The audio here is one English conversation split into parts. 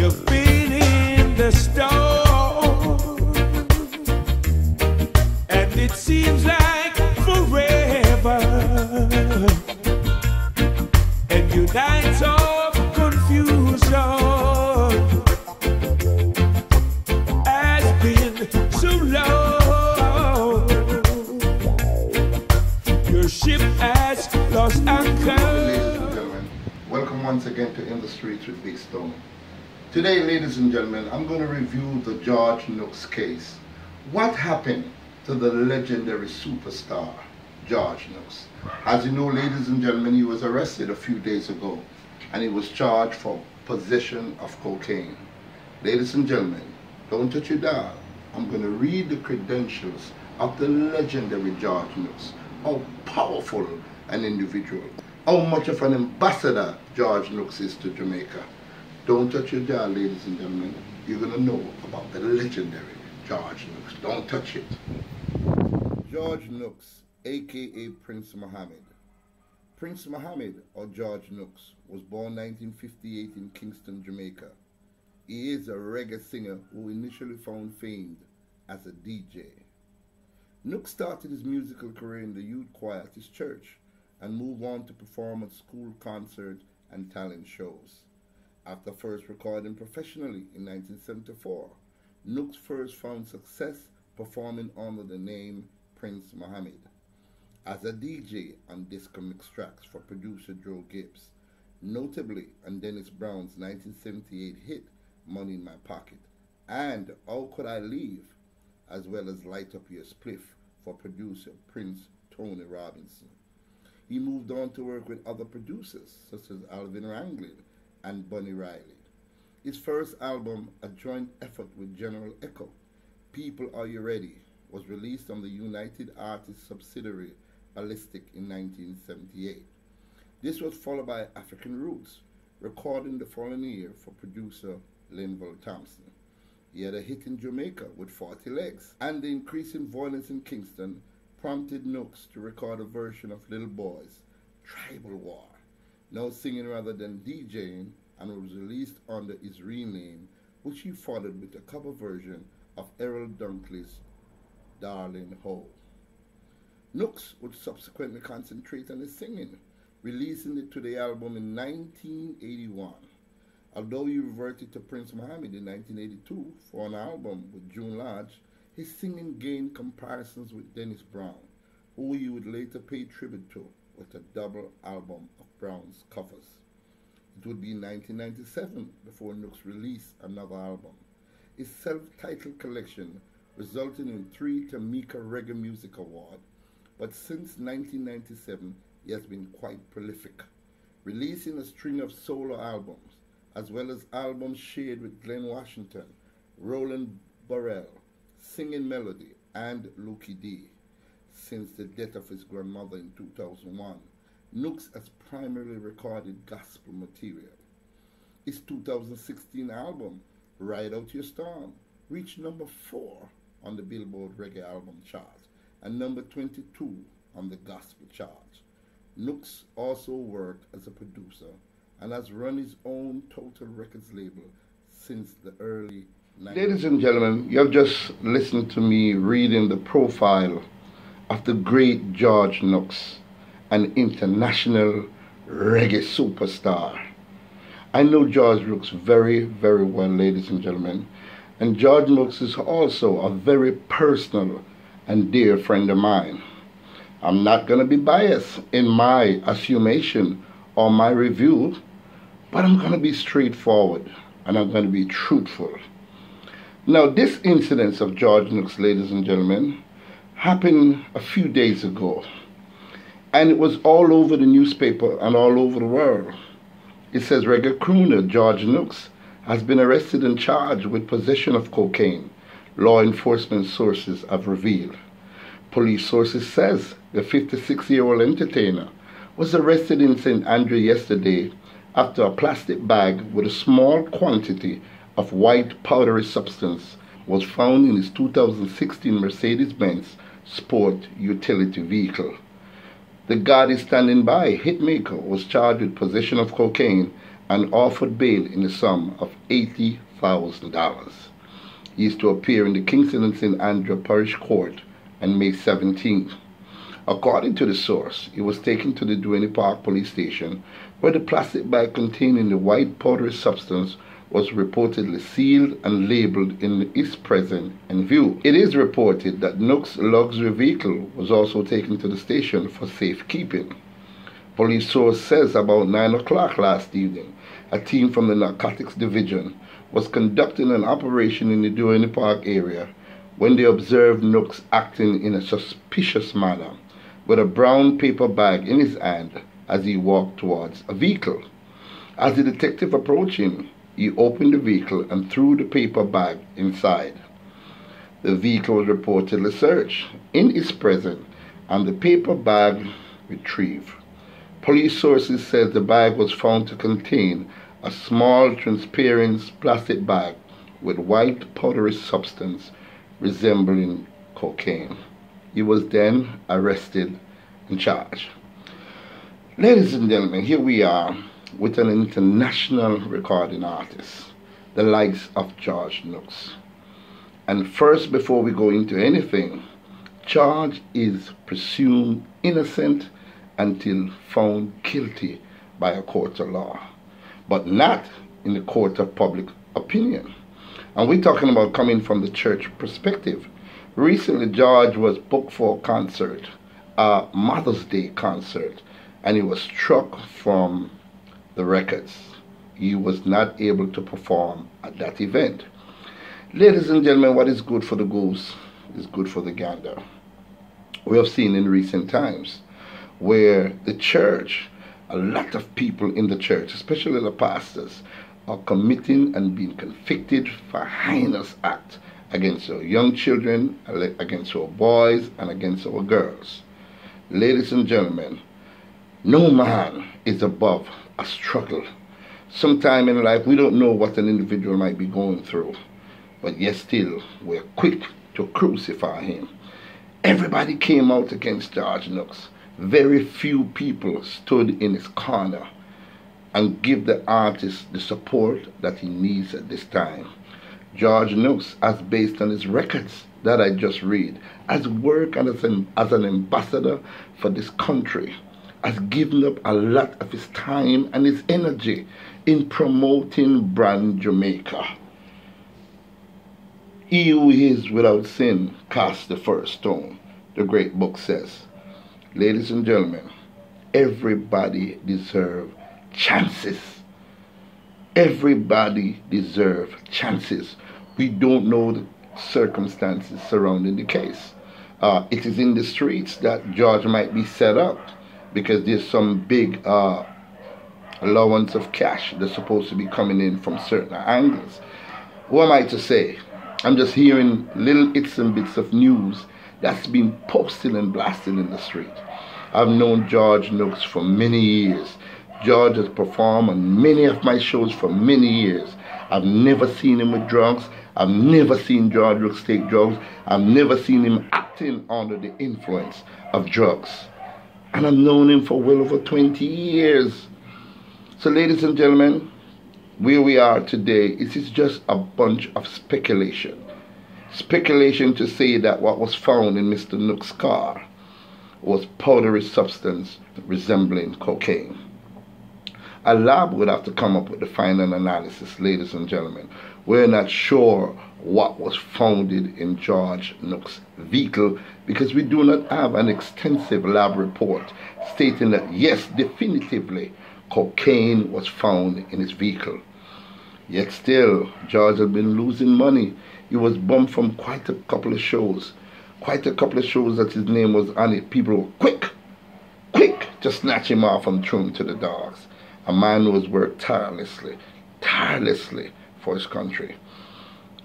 You've been in the storm, and it seems like forever. And your nights of confusion has been so long. Your ship has lost anchor. Ladies and gentlemen, welcome once again to In the Streets with Big Stone. Today, ladies and gentlemen, I'm going to review the George Nooks case. What happened to the legendary superstar, George Nooks? As you know, ladies and gentlemen, he was arrested a few days ago and he was charged for possession of cocaine. Ladies and gentlemen, don't touch your dial. I'm going to read the credentials of the legendary George Nooks. How powerful an individual. How much of an ambassador George Nooks is to Jamaica. Don't touch your dial, ladies and gentlemen. You're going to know about the legendary George Nooks. Don't touch it. George Nooks, aka Prince Muhammad. Prince Muhammad, or George Nooks, was born 1958 in Kingston, Jamaica. He is a reggae singer who initially found fame as a DJ. Nooks started his musical career in the youth choir at his church and moved on to perform at school concerts and talent shows. After first recording professionally in 1974, Nooks first found success performing under the name Prince Muhammad as a DJ on disco mix tracks for producer Joe Gibbs, notably on Dennis Brown's 1978 hit Money in My Pocket and How Could I Leave, as well as Light Up Your Spliff for producer Prince Tony Robinson. He moved on to work with other producers such as Alvin Ranglin and Bunny Riley. His first album, a joint effort with General Echo, People Are You Ready, was released on the United Artists subsidiary Ballistic in 1978. This was followed by African Roots, recording the following year for producer Linval Thompson. He had a hit in Jamaica with 40 Legs, and the increasing violence in Kingston prompted Nooks to record a version of Little Boy's Tribal War, now singing rather than DJing, and was released under his real name, which he followed with a cover version of Errol Dunkley's Darling Ho. Nooks would subsequently concentrate on his singing, releasing it to the album in 1981. Although he reverted to Prince Muhammad in 1982 for an album with June Lodge, his singing gained comparisons with Dennis Brown, who he would later pay tribute to with a double album of Brown's covers. It would be in 1997 before Nooks released another album. His self-titled collection resulted in 3 Tamika Reggae Music Awards, but since 1997 he has been quite prolific, releasing a string of solo albums, as well as albums shared with Glenn Washington, Roland Burrell, Singing Melody, and Lukie D. Since the death of his grandmother in 2001, Nooks has primarily recorded gospel material. His 2016 album, Ride Out Your Storm, reached number 4 on the Billboard Reggae Album chart and number 22 on the gospel chart. Nooks also worked as a producer and has run his own Total Records label since the early 90s. Ladies and gentlemen, you have just listened to me reading the profile of the great George Nooks, an international reggae superstar. I know George Nooks very, very well, ladies and gentlemen, and George Nooks is also a very personal and dear friend of mine. I'm not going to be biased in my assumption or my review, but I'm going to be straightforward and I'm going to be truthful. Now, this incident of George Nooks, ladies and gentlemen, happened a few days ago, and it was all over the newspaper and all over the world. It says reggae crooner George Nooks has been arrested and charged with possession of cocaine, law enforcement sources have revealed. Police sources says the 56-year-old entertainer was arrested in St. Andrew yesterday after a plastic bag with a small quantity of white powdery substance was found in his 2016 Mercedes-Benz sport utility vehicle. The guard is standing by, Hitmaker, was charged with possession of cocaine and offered bail in the sum of $80,000. He is to appear in the Kingston and St. Andrew Parish Court on May 17th. According to the source, he was taken to the Duane Park police station where the plastic bag containing the white powdery substance was reportedly sealed and labeled in his presence and view. It is reported that Nooks' luxury vehicle was also taken to the station for safekeeping. Police source says about 9 o'clock last evening, a team from the Narcotics Division was conducting an operation in the Duane Park area when they observed Nooks acting in a suspicious manner with a brown paper bag in his hand as he walked towards a vehicle. As the detective approached him, he opened the vehicle and threw the paper bag inside. The vehicle was reportedly searched in his presence and the paper bag retrieved. Police sources said the bag was found to contain a small transparent plastic bag with white powdery substance resembling cocaine. He was then arrested and charged. Ladies and gentlemen, here we are with an international recording artist, the likes of George Nooks. And first, before we go into anything, George is presumed innocent until found guilty by a court of law, but not in the court of public opinion. And we're talking about coming from the church perspective. Recently, George was booked for a concert, a Mother's Day concert, and he was struck from the records. He was not able to perform at that event. Ladies and gentlemen, what is good for the goose is good for the gander. We have seen in recent times where the church, a lot of people in the church, especially the pastors, are committing and being convicted for heinous acts against our young children, against our boys, and against our girls. Ladies and gentlemen, no man is above a struggle. Sometime in life, we don't know what an individual might be going through, but yet still, we're quick to crucify him. Everybody came out against George Nooks. Very few people stood in his corner and give the artist the support that he needs at this time. George Nooks, as based on his records that I just read, has worked as an ambassador for this country, has given up a lot of his time and his energy in promoting brand Jamaica. He who is without sin cast the first stone, the great book says. Ladies and gentlemen, everybody deserves chances. Everybody deserves chances. We don't know the circumstances surrounding the case. It is in the streets that George might be set up because there's some big allowance of cash that's supposed to be coming in from certain angles. Who am I to say? I'm just hearing little bits and bits of news that's been posted and blasted in the street. I've known George Nooks for many years. George has performed on many of my shows for many years. I've never seen him with drugs. I've never seen George Nooks take drugs. I've never seen him acting under the influence of drugs. And I've known him for well over 20 years. So ladies and gentlemen, where we are today, it is just a bunch of speculation. Speculation to say that what was found in Mr. Nooks' car was powdery substance resembling cocaine. A lab would have to come up with the final analysis, ladies and gentlemen. We're not sure what was found in George Nooks' vehicle because we do not have an extensive lab report stating that yes, definitively, cocaine was found in his vehicle. Yet still, George had been losing money. He was bumped from quite a couple of shows. Quite a couple of shows that his name was on it. People were quick to snatch him off and throw him to the dogs. A man who has worked tirelessly for his country.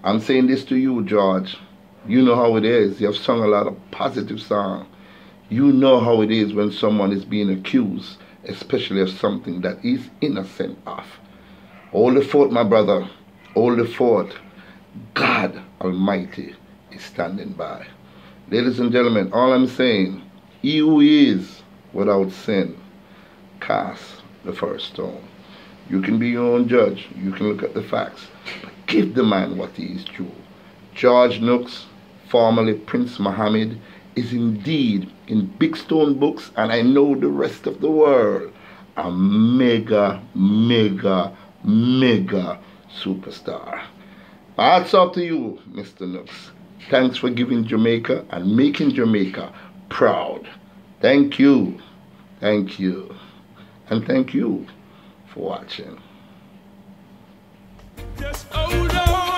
I'm saying this to you, George. You know how it is. You have sung a lot of positive songs. You know how it is when someone is being accused, especially of something that is innocent of. Hold the fort, my brother. Hold the fort. God Almighty is standing by. Ladies and gentlemen, all I'm saying, he who is without sin, cast the first stone. You can be your own judge. You can look at the facts. But give the man what he is due. George Nooks, formerly Prince Mohammed, is indeed in Big Stone Books, and I know the rest of the world, a mega, mega, mega superstar. Hats off to you, Mr. Nooks. Thanks for giving Jamaica and making Jamaica proud. Thank you. Thank you. And thank you for watching. Just hold on.